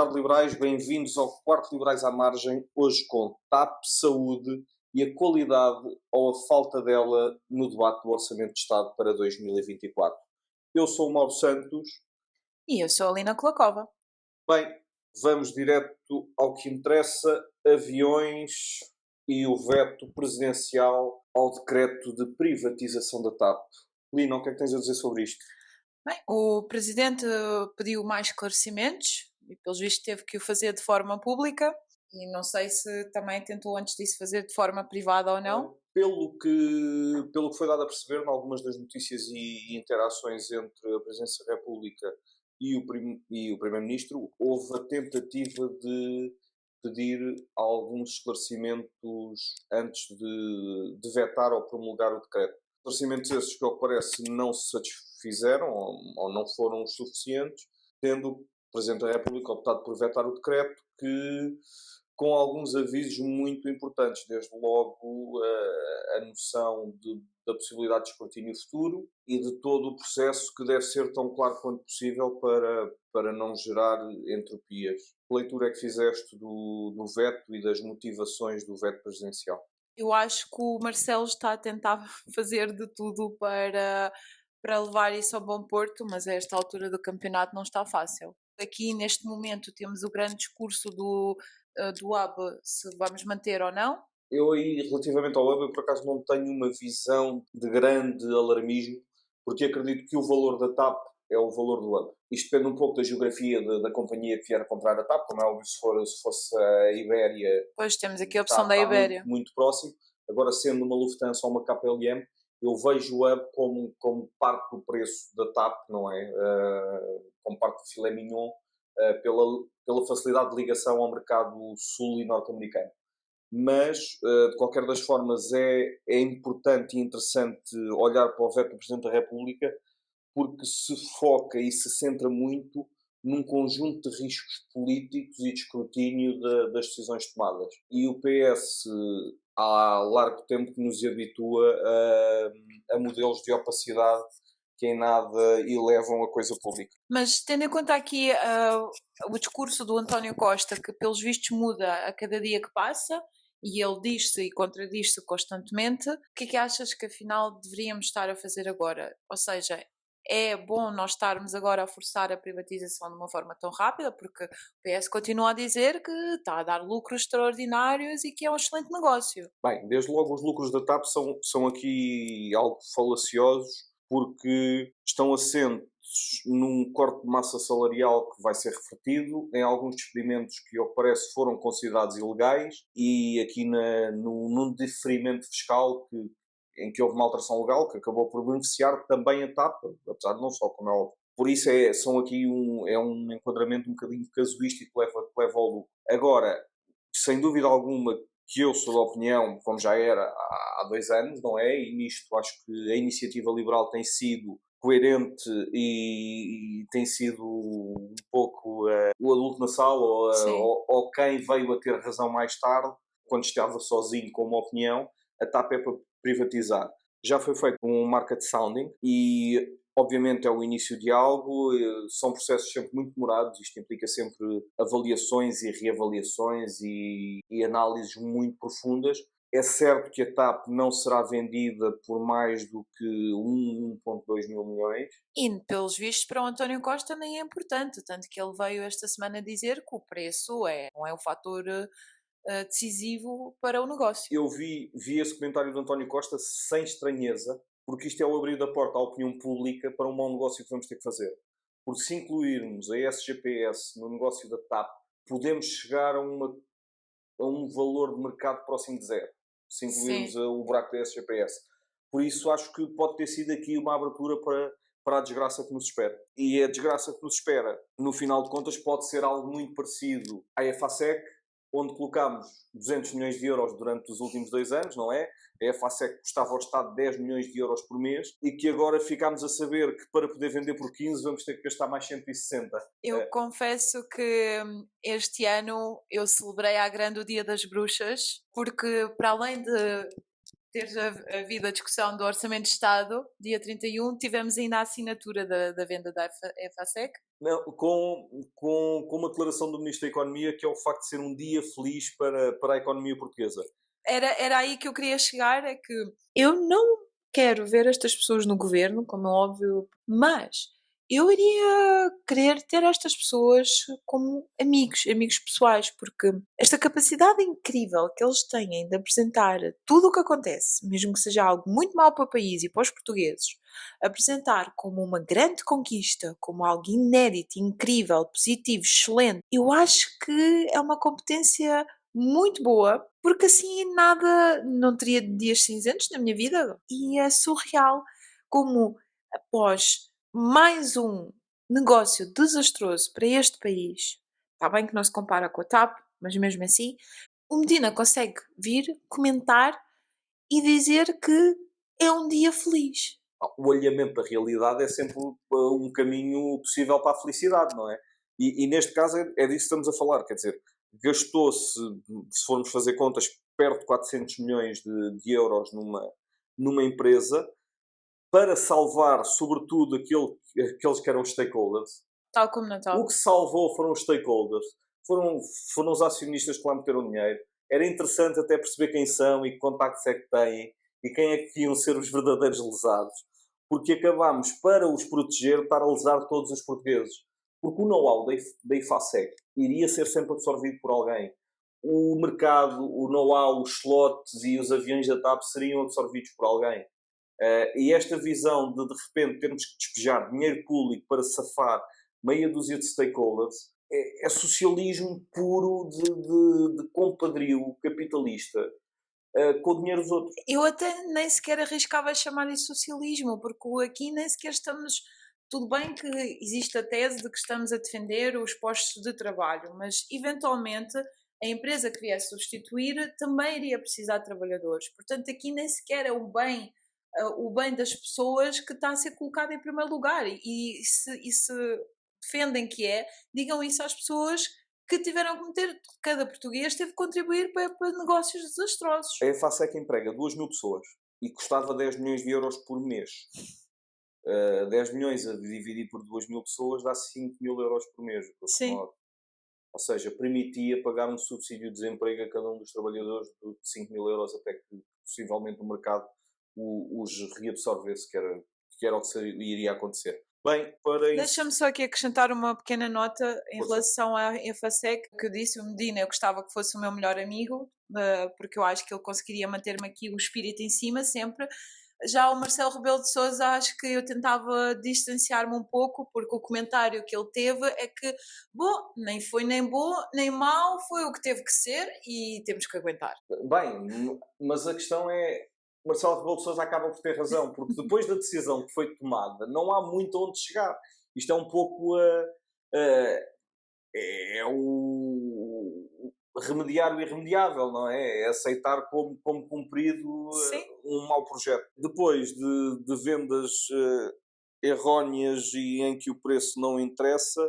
tarde, liberais. Bem-vindos ao quarto Liberais à Margem, hoje com TAP, saúde e a qualidade ou a falta dela no debate do Orçamento de Estado para 2024. Eu sou o Mauro Santos. E eu sou a Lina Kolakova. Bem, vamos direto ao que interessa: aviões e o veto presidencial ao decreto de privatização da TAP. Lina, o que é que tens a dizer sobre isto? Bem, o Presidente pediu mais esclarecimentos e, pelos vistos, teve que o fazer de forma pública e não sei se também tentou antes disso fazer de forma privada ou não. Pelo que foi dado a perceber em algumas das notícias e interações entre a Presidência da República e o Primeiro-Ministro, houve a tentativa de pedir alguns esclarecimentos antes de vetar ou promulgar o decreto. Esclarecimentos esses que, ao que parece, não se satisfizeram ou não foram os suficientes, tendo o Presidente da República optado por vetar o decreto, com alguns avisos muito importantes, desde logo a noção da possibilidade de escrutínio futuro e de todo o processo que deve ser tão claro quanto possível para não gerar entropias. Que leitura é que fizeste do veto e das motivações do veto presidencial? Eu acho que o Marcelo está a tentar fazer de tudo para levar isso ao bom porto, mas a esta altura do campeonato não está fácil. Aqui, neste momento, temos o grande discurso do hub, se vamos manter ou não. Eu aí, relativamente ao hub, eu por acaso não tenho uma visão de grande alarmismo, porque acredito que o valor da TAP é o valor do hub. Isto depende um pouco da geografia da companhia que vier a comprar a TAP, como é óbvio, se fosse a Ibéria. Pois temos aqui a opção da Ibéria. Muito próximo. Agora, sendo uma Lufthansa ou uma KPLM, eu vejo o hub como parte do preço da TAP, não é? Como parte do filé mignon, pela facilidade de ligação ao mercado sul e norte-americano. Mas, de qualquer das formas, é importante e interessante olhar para o veto do Presidente da República, porque se foca e se centra muito num conjunto de riscos políticos e de escrutínio das decisões tomadas. E o PS há largo tempo que nos habitua a modelos de opacidade que em nada elevam a coisa pública. Mas tendo em conta aqui o discurso do António Costa, que pelos vistos muda a cada dia que passa, e ele diz-se e contradiz-se constantemente, o que é que achas que afinal deveríamos estar a fazer agora? Ou seja, é bom nós estarmos agora a forçar a privatização de uma forma tão rápida, porque o PS continua a dizer que está a dar lucros extraordinários e que é um excelente negócio. Bem, desde logo os lucros da TAP são aqui algo falaciosos, porque estão assentes num corte de massa salarial que vai ser refletido em alguns despedimentos que, ao que parece, foram considerados ilegais e aqui num diferimento fiscal em que houve uma alteração legal que acabou por beneficiar também a TAP, apesar de não só, como é óbvio. Por isso são aqui um enquadramento um bocadinho casuístico que leva ao lucro. Agora, sem dúvida alguma que eu sou da opinião, como já era há 2 anos, não é? E nisto acho que a iniciativa liberal tem sido coerente e tem sido um pouco o adulto na sala ou quem veio a ter razão mais tarde, quando estava sozinho com uma opinião. A TAP é para privatizar. Já foi feito um market sounding e obviamente é o início de algo, são processos sempre muito demorados, isto implica sempre avaliações e reavaliações e análises muito profundas. É certo que a TAP não será vendida por mais do que 1,2 mil milhões. E, pelos vistos, para o António Costa nem é importante, tanto que ele veio esta semana dizer que o preço não é o fator decisivo para o negócio. Eu vi esse comentário do António Costa sem estranheza, porque isto é o abrir da porta à opinião pública para um mau negócio que vamos ter que fazer. Porque se incluirmos a SGPS no negócio da TAP, podemos chegar a um valor de mercado próximo de zero. Se incluirmos o buraco da SGPS. Por isso acho que pode ter sido aqui uma abertura para a desgraça que nos espera. E a desgraça que nos espera, no final de contas, pode ser algo muito parecido à EFASEC, onde colocámos 200 milhões de euros durante os últimos 2 anos, não é? A EFASEC custava ao Estado 10 milhões de euros por mês e que agora ficámos a saber que para poder vender por 15 vamos ter que gastar mais 160. Eu confesso que este ano eu celebrei à grande o Dia das Bruxas, porque para além de ter havido a discussão do Orçamento de Estado, dia 31, tivemos ainda a assinatura da venda da EFASEC. Não, com uma declaração do Ministro da Economia, que é o facto de ser um dia feliz para a economia portuguesa. Era aí que eu queria chegar, é que eu não quero ver estas pessoas no governo, como é óbvio, mas eu iria querer ter estas pessoas como amigos pessoais, porque esta capacidade incrível que eles têm de apresentar tudo o que acontece, mesmo que seja algo muito mau para o país e para os portugueses, apresentar como uma grande conquista, como algo inédito, incrível, positivo, excelente, eu acho que é uma competência muito boa, porque assim nada, não teria dias cinzentos na minha vida, e é surreal como após mais um negócio desastroso para este país, está bem que não se compara com a TAP, mas mesmo assim, o Medina consegue vir, comentar e dizer que é um dia feliz. O alinhamento da realidade é sempre um caminho possível para a felicidade, não é? E neste caso é disso que estamos a falar, quer dizer, gastou-se, se formos fazer contas, perto de 400 milhões de euros numa empresa para salvar, sobretudo, aqueles que eram os stakeholders. Tal como Natal. O que salvou foram os stakeholders, foram os acionistas que lá meteram dinheiro. Era interessante até perceber quem são e que contactos é que têm e quem é que iam ser os verdadeiros lesados, porque acabámos, para os proteger, estar a lesar todos os portugueses. Porque o know-how da IFASEC iria ser sempre absorvido por alguém. O mercado, o know-how, os slots e os aviões da TAP seriam absorvidos por alguém. E esta visão de repente, termos que despejar dinheiro público para safar meia dúzia de stakeholders é socialismo puro de compadrio capitalista com o dinheiro dos outros. Eu até nem sequer arriscava chamar isso socialismo, porque aqui nem sequer estamos. Tudo bem que existe a tese de que estamos a defender os postos de trabalho, mas eventualmente a empresa que vier substituir também iria precisar de trabalhadores. Portanto, aqui nem sequer é o bem das pessoas que está a ser colocado em primeiro lugar. E se defendem que digam isso às pessoas que tiveram que meter, cada português teve que contribuir para negócios desastrosos. A EFASEC emprega 2.000 pessoas e custava 10 milhões de euros por mês. 10 milhões a dividir por 2.000 pessoas dá 5 mil euros por mês. Sim. Ou seja, permitia pagar um subsídio de desemprego a cada um dos trabalhadores de 5 mil euros até que possivelmente o mercado os reabsorvesse, que era o que iria acontecer. Bem, para isso... Deixa-me só aqui acrescentar uma pequena nota em relação à EFASEC, que eu disse, o Medina, eu gostava que fosse o meu melhor amigo, porque eu acho que ele conseguiria manter-me aqui o espírito em cima sempre. Já o Marcelo Rebelo de Sousa, acho que eu tentava distanciar-me um pouco, porque o comentário que ele teve é que, bom, nem foi nem bom, nem mau, foi o que teve que ser e temos que aguentar. Bem, mas a questão é, Marcelo Rebelo de Sousa acaba por ter razão, porque depois da decisão que foi tomada, não há muito onde chegar. Isto é um pouco o remediar o irremediável, não é? É aceitar como cumprido um mau projeto. Depois de vendas erróneas e em que o preço não interessa,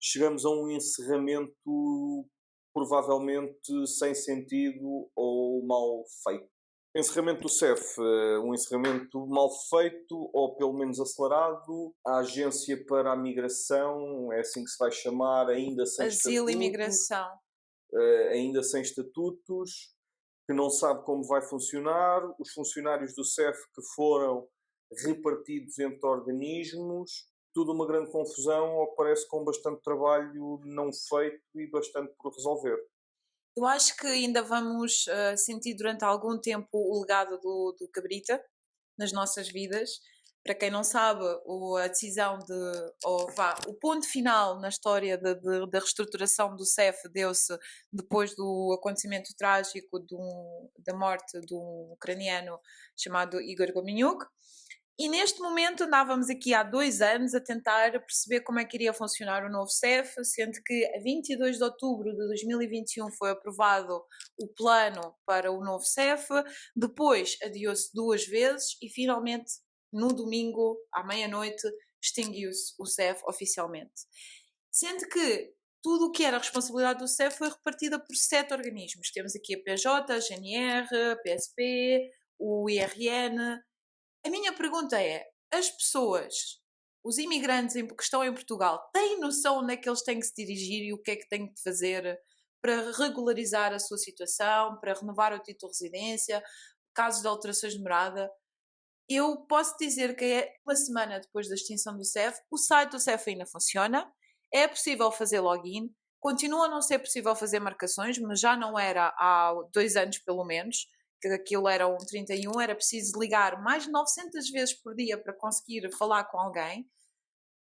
chegamos a um encerramento provavelmente sem sentido ou mal feito. Encerramento do CEF, um encerramento mal feito ou pelo menos acelerado. A Agência para a Migração, é assim que se vai chamar, ainda sem Asilo e Migração. Ainda sem estatutos, que não sabe como vai funcionar. Os funcionários do CEF que foram repartidos entre organismos. Tudo uma grande confusão, ao que parece com bastante trabalho não feito e bastante por resolver. Eu acho que ainda vamos sentir durante algum tempo o legado do Cabrita nas nossas vidas. Para quem não sabe, a decisão o ponto final na história da reestruturação do CEF deu-se depois do acontecimento trágico da morte de um ucraniano chamado Igor Gomenyuk. E neste momento andávamos aqui há 2 anos a tentar perceber como é que iria funcionar o novo CEF, sendo que a 22 de outubro de 2021 foi aprovado o plano para o novo CEF, depois adiou-se 2 vezes e finalmente no domingo à meia-noite extinguiu-se o CEF oficialmente. Sendo que tudo o que era a responsabilidade do CEF foi repartida por 7 organismos. Temos aqui a PJ, a GNR, a PSP, o IRN. A minha pergunta é, as pessoas, os imigrantes que estão em Portugal, têm noção onde é que eles têm que se dirigir e o que é que têm que fazer para regularizar a sua situação, para renovar o título de residência, casos de alterações de morada? Eu posso dizer que é uma semana depois da extinção do CEF, o site do CEF ainda funciona, é possível fazer login, continua a não ser possível fazer marcações, mas já não era há 2 anos pelo menos, que aquilo era um 31, era preciso ligar mais de 900 vezes por dia para conseguir falar com alguém.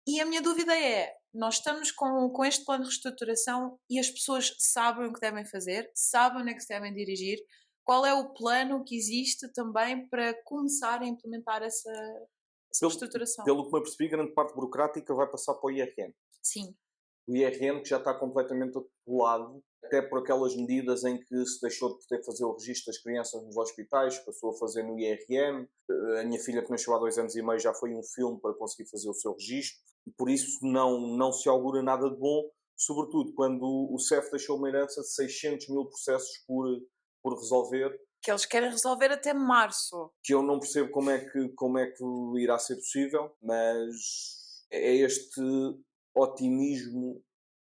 E a minha dúvida é, nós estamos com este plano de reestruturação e as pessoas sabem o que devem fazer, sabem onde é que se devem dirigir, qual é o plano que existe também para começar a implementar essa reestruturação? Pelo que me apercebi, grande parte burocrática vai passar para o IRN. Sim. O IRN que já está completamente atolado, até por aquelas medidas em que se deixou de poder fazer o registro das crianças nos hospitais, passou a fazer no IRN. A minha filha, que nasceu há 2 anos e meio, já foi um filme para conseguir fazer o seu registro. E por isso não se augura nada de bom, sobretudo quando o CEF deixou uma herança de 600 mil processos por resolver. Que eles querem resolver até março. Que eu não percebo como é que irá ser possível, mas é este otimismo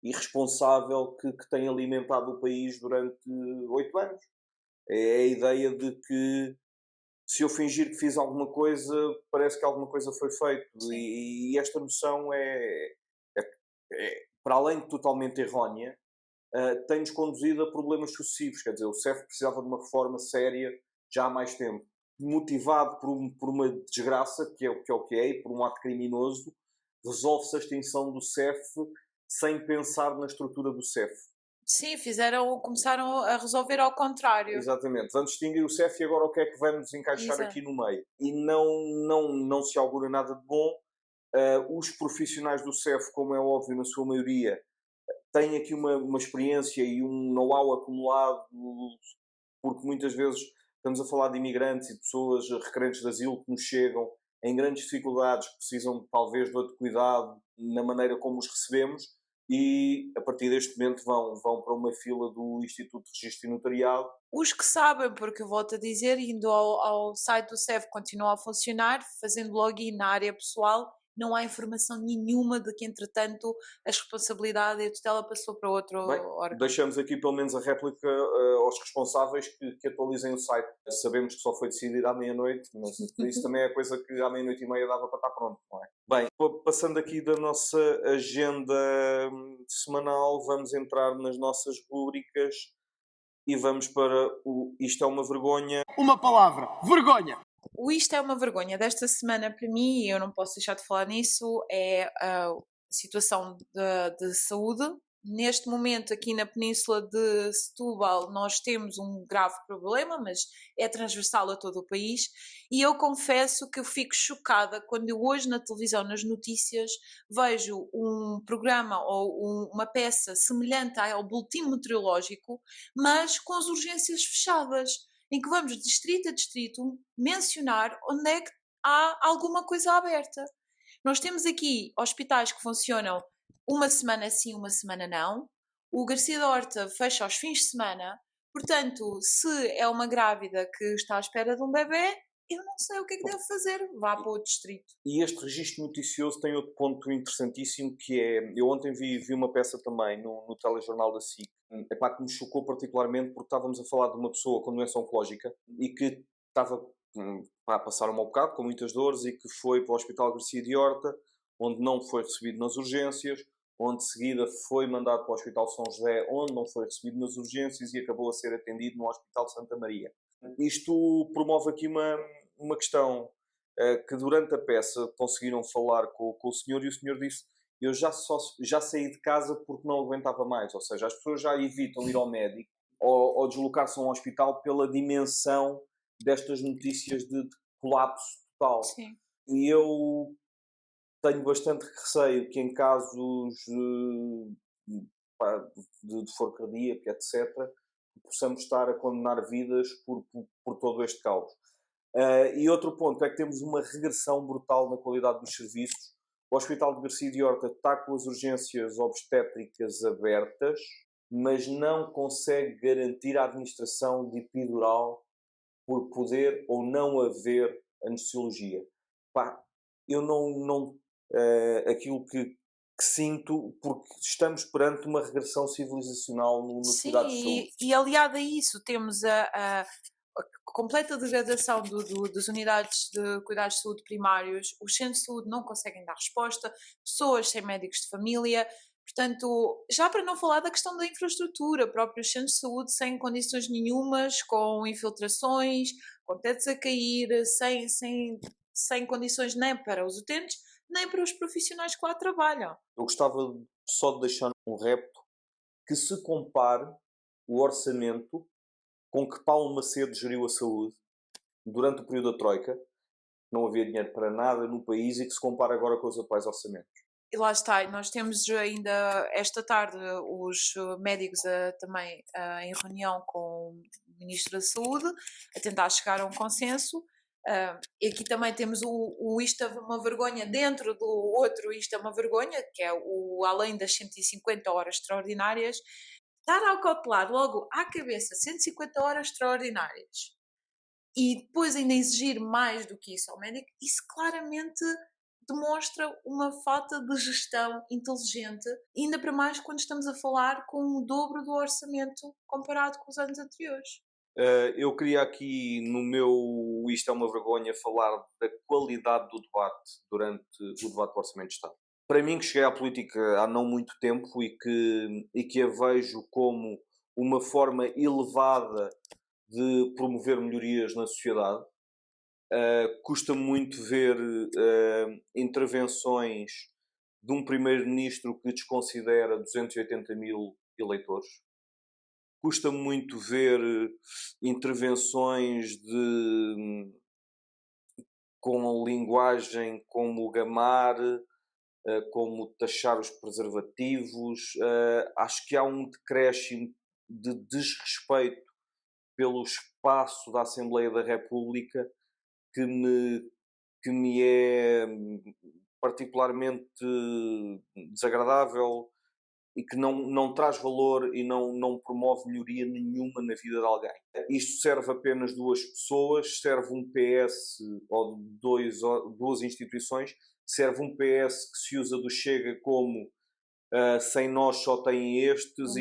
irresponsável que tem alimentado o país durante 8 anos. É a ideia de que se eu fingir que fiz alguma coisa, parece que alguma coisa foi feita. E esta noção para além de totalmente errónea, tem-nos conduzido a problemas sucessivos. Quer dizer, o CEF precisava de uma reforma séria já há mais tempo. Motivado por uma desgraça, que é o que é, e por um ato criminoso, resolve-se a extinção do CEF sem pensar na estrutura do CEF. Sim, começaram a resolver ao contrário. Exatamente. Vamos extinguir o CEF e agora o que é que vamos encaixar aqui no meio? E não se augura nada de bom. Os profissionais do CEF, como é óbvio, na sua maioria, têm aqui uma experiência e um know-how acumulado, porque muitas vezes estamos a falar de imigrantes e de pessoas requerentes de asilo que nos chegam em grandes dificuldades, que precisam talvez de outro cuidado na maneira como os recebemos, e a partir deste momento vão para uma fila do Instituto de Registro e Notariado. Os que sabem, porque eu volto a dizer, indo ao site do CEF continua a funcionar, fazendo login na área pessoal, não há informação nenhuma de que, entretanto, a responsabilidade e a tutela passou para outro órgão. Deixamos aqui pelo menos a réplica aos responsáveis que atualizem o site. Sabemos que só foi decidido à meia-noite, mas isso também é coisa que à meia-noite e meia dava para estar pronto, não é? Bem, passando aqui da nossa agenda semanal, vamos entrar nas nossas rúbricas e vamos para o Isto é uma Vergonha. Uma palavra, vergonha! O Isto é uma Vergonha desta semana para mim, e eu não posso deixar de falar nisso, é a situação de saúde. Neste momento, aqui na Península de Setúbal, nós temos um grave problema, mas é transversal a todo o país. E eu confesso que eu fico chocada quando eu hoje na televisão, nas notícias, vejo um programa ou uma peça semelhante ao Boletim Meteorológico, mas com as urgências fechadas, em que vamos de distrito a distrito mencionar onde é que há alguma coisa aberta. Nós temos aqui hospitais que funcionam uma semana sim, uma semana não. O Garcia da Horta fecha aos fins de semana. Portanto, se é uma grávida que está à espera de um bebê, eu não sei o que é que deve fazer. Vá para o distrito. E este registro noticioso tem outro ponto interessantíssimo, que é... Eu ontem vi uma peça também no telejornal da SIC, que me chocou particularmente porque estávamos a falar de uma pessoa com doença oncológica e que estava a passar um mau bocado, com muitas dores, e que foi para o Hospital Garcia de Horta, onde não foi recebido nas urgências, onde de seguida foi mandado para o Hospital São José, onde não foi recebido nas urgências e acabou a ser atendido no Hospital Santa Maria. Isto promove aqui uma questão que durante a peça conseguiram falar com o senhor, e o senhor disse: eu já saí de casa porque não aguentava mais. Ou seja, as pessoas já evitam ir ao médico ou deslocar-se a um hospital pela dimensão destas notícias de colapso total. Sim. E eu tenho bastante receio que em casos de forro cardíaco, etc., possamos estar a condenar vidas por todo este caos. E outro ponto é que temos uma regressão brutal na qualidade dos serviços. O Hospital de Garcia de Horta está com as urgências obstétricas abertas, mas não consegue garantir a administração de epidural por poder ou não haver anestesiologia. Pá, eu não aquilo que sinto, porque estamos perante uma regressão civilizacional nos Sim, cuidados de saúde. e aliado a isso temos a completa degradação das unidades de cuidados de saúde primários, os centros de saúde não conseguem dar resposta, pessoas sem médicos de família, portanto, já para não falar da questão da infraestrutura, próprios centros de saúde sem condições nenhumas, com infiltrações, com tetos a cair, sem condições nem para os utentes, nem para os profissionais que lá trabalham. Eu gostava só de deixar um repto que se compare o orçamento com que Paulo Macedo geriu a saúde durante o período da Troika, não havia dinheiro para nada no país, e que se compara agora com os atuais orçamentos. E lá está, nós temos ainda esta tarde os médicos também em reunião com o Ministro da Saúde, a tentar chegar a um consenso. E aqui também temos o Isto é uma vergonha dentro do outro Isto é uma vergonha, que é o além das 150 horas extraordinárias, dar ao cautelar logo à cabeça 150 horas extraordinárias e depois ainda exigir mais do que isso ao médico, isso claramente demonstra uma falta de gestão inteligente, ainda para mais quando estamos a falar com o dobro do orçamento comparado com os anos anteriores. Eu queria aqui, no meu Isto é uma vergonha, falar da qualidade do debate durante o debate do Orçamento de Estado. Para mim, que cheguei à política há não muito tempo e que a vejo como uma forma elevada de promover melhorias na sociedade, custa muito ver intervenções de um primeiro-ministro que desconsidera 280 mil eleitores. Custa muito ver intervenções com linguagem como gamar, como taxar os preservativos. Acho que há um decréscimo de desrespeito pelo espaço da Assembleia da República que me é particularmente desagradável e que não traz valor e não promove melhoria nenhuma na vida de alguém. Isto serve apenas duas pessoas, serve um PS ou duas instituições, serve um PS que se usa do Chega como sem nós só têm estes,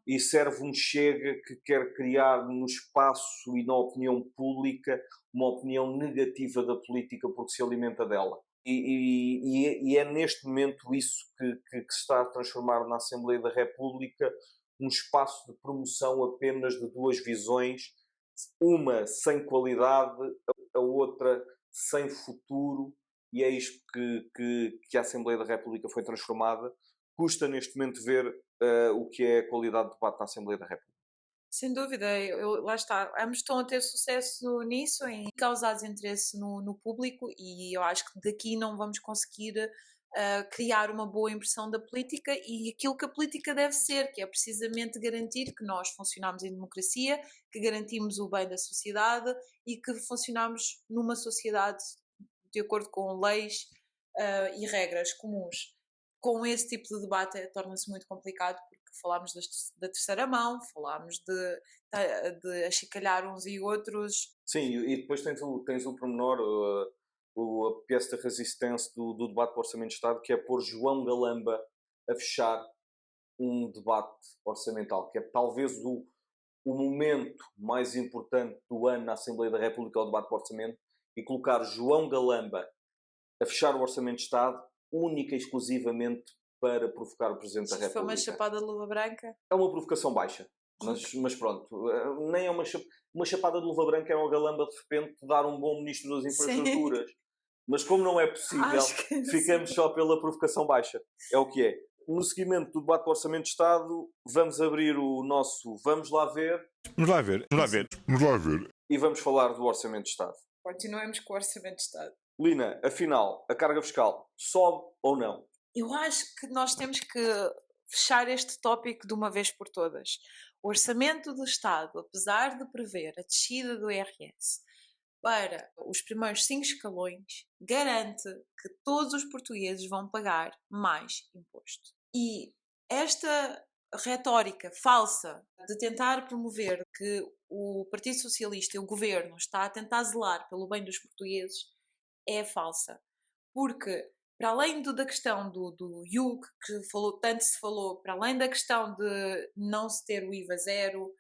e serve um Chega que quer criar no espaço e na opinião pública uma opinião negativa da política porque se alimenta dela. E é neste momento isso que se está a transformar na Assembleia da República, um espaço de promoção apenas de duas visões, uma sem qualidade, a outra sem futuro, e é isto que a Assembleia da República foi transformada. Custa neste momento ver o que é a qualidade de debate na Assembleia da República. Sem dúvida, lá está, ambos estão a ter sucesso nisso, em causar desinteresse no público, e eu acho que daqui não vamos conseguir criar uma boa impressão da política e aquilo que a política deve ser, que é precisamente garantir que nós funcionamos em democracia, que garantimos o bem da sociedade e que funcionamos numa sociedade de acordo com leis e regras comuns. Com esse tipo de debate torna-se muito complicado, porque falámos da terceira mão, falámos de achicalhar uns e outros. Sim, e depois tens o pormenor, a pièce de résistance do debate do Orçamento de Estado, que é pôr João Galamba a fechar um debate orçamental, que é talvez o momento mais importante do ano na Assembleia da República, o debate do Orçamento, e colocar João Galamba a fechar o Orçamento de Estado única e exclusivamente para provocar o Presidente da República. Foi uma chapada de luva branca? É uma provocação baixa, mas pronto, nem é uma chapada de luva branca, é uma Galamba de repente dar um bom Ministro das Infraestruturas. Sim. Mas como não é possível, ficamos só pela provocação baixa. É o que é. No seguimento do debate do Orçamento de Estado, vamos abrir o nosso Vamos lá ver. Vamos lá ver. E vamos falar do Orçamento de Estado. Continuemos com o Orçamento de Estado. Lina, afinal, a carga fiscal sobe ou não? Eu acho que nós temos que fechar este tópico de uma vez por todas. O Orçamento do Estado, apesar de prever a descida do IRS para os primeiros 5 escalões, garante que todos os portugueses vão pagar mais imposto. E esta retórica falsa de tentar promover que o Partido Socialista e o Governo está a tentar zelar pelo bem dos portugueses é falsa. Porque, para além da questão do IUC, que tanto se falou, para além da questão de não se ter o IVA zero,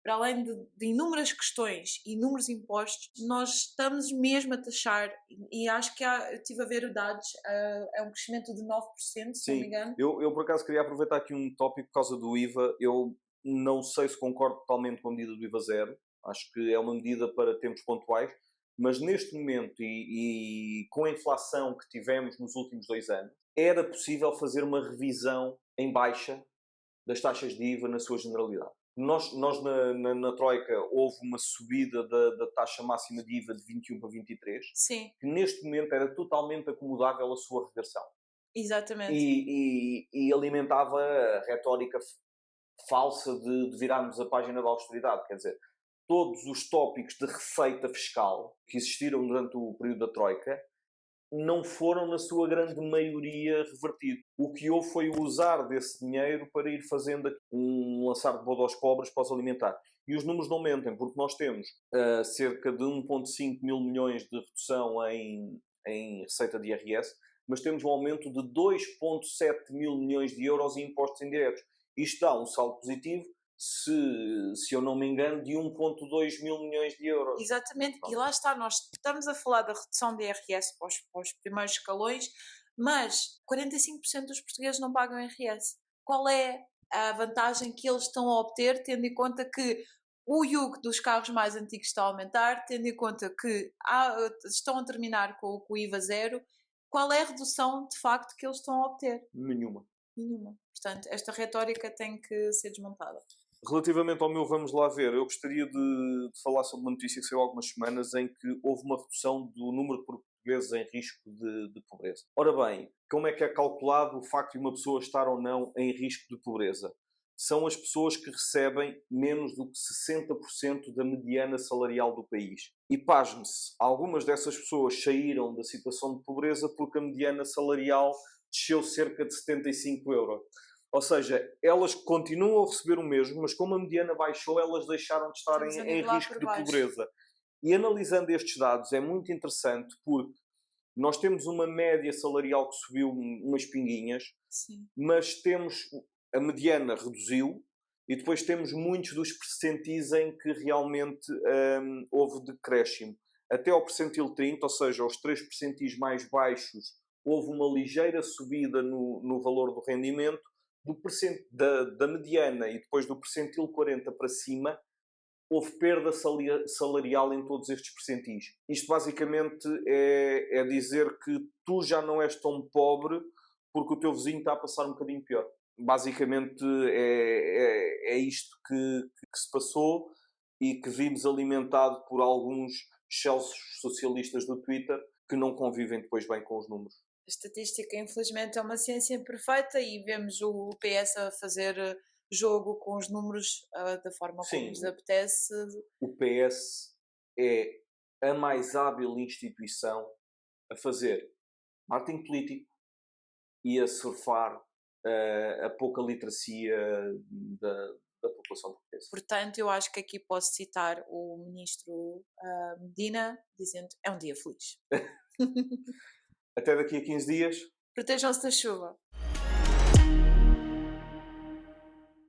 para além de inúmeras questões e inúmeros impostos, nós estamos mesmo a taxar, e acho que eu estive a ver dados, é um crescimento de 9%, se não me engano. Eu por acaso queria aproveitar aqui um tópico por causa do IVA. Eu não sei se concordo totalmente com a medida do IVA zero, acho que é uma medida para tempos pontuais, mas neste momento e com a inflação que tivemos nos últimos 2 anos, era possível fazer uma revisão em baixa das taxas de IVA na sua generalidade. Nós na Troika houve uma subida da taxa máxima de IVA de 21 para 23, Sim. que neste momento era totalmente acomodável a sua reversão. Exatamente. E alimentava a retórica falsa de virarmos a página da austeridade. Quer dizer, todos os tópicos de receita fiscal que existiram durante o período da Troika não foram, na sua grande maioria, revertidos. O que houve foi usar desse dinheiro para ir fazendo um lançar de bodo aos pobres para os alimentar. E os números não mentem, porque nós temos cerca de 1,5 mil milhões de redução em receita de IRS, mas temos um aumento de 2,7 mil milhões de euros em impostos indiretos. Isto dá um saldo positivo, se eu não me engano, de 1,2 mil milhões de euros. Exatamente, e lá está, nós estamos a falar da redução de IRS para os primeiros escalões, mas 45% dos portugueses não pagam IRS. Qual é a vantagem que eles estão a obter, tendo em conta que o IUC dos carros mais antigos está a aumentar, tendo em conta que estão a terminar com o IVA zero? Qual é a redução, de facto, que eles estão a obter? Nenhuma. Portanto, esta retórica tem que ser desmontada. Relativamente ao meu vamos lá ver, eu gostaria de falar sobre uma notícia que saiu há algumas semanas em que houve uma redução do número de portugueses em risco de pobreza. Ora bem, como é que é calculado o facto de uma pessoa estar ou não em risco de pobreza? São as pessoas que recebem menos do que 60% da mediana salarial do país. E pasme-se, algumas dessas pessoas saíram da situação de pobreza porque a mediana salarial desceu cerca de 75 euros. Ou seja, elas continuam a receber o mesmo, mas como a mediana baixou, elas deixaram de estar em risco de pobreza. E analisando estes dados é muito interessante porque nós temos uma média salarial que subiu umas pinguinhas, Sim. mas a mediana reduziu e depois temos muitos dos percentis em que realmente houve decréscimo. Até ao percentil 30, ou seja, aos 3 percentis mais baixos, houve uma ligeira subida no valor do rendimento. Da mediana e depois do percentil 40 para cima, houve perda salarial em todos estes percentis. Isto basicamente é dizer que tu já não és tão pobre porque o teu vizinho está a passar um bocadinho pior. Basicamente é isto que se passou e que vimos alimentado por alguns excelsos socialistas do Twitter que não convivem depois bem com os números. A estatística, infelizmente, é uma ciência imperfeita e vemos o PS a fazer jogo com os números da forma como lhes apetece. O PS é a mais hábil instituição a fazer marketing político e a surfar a pouca literacia da população portuguesa. Portanto, eu acho que aqui posso citar o ministro Medina, dizendo: é um dia feliz. Até daqui a 15 dias. Protejam-se da chuva.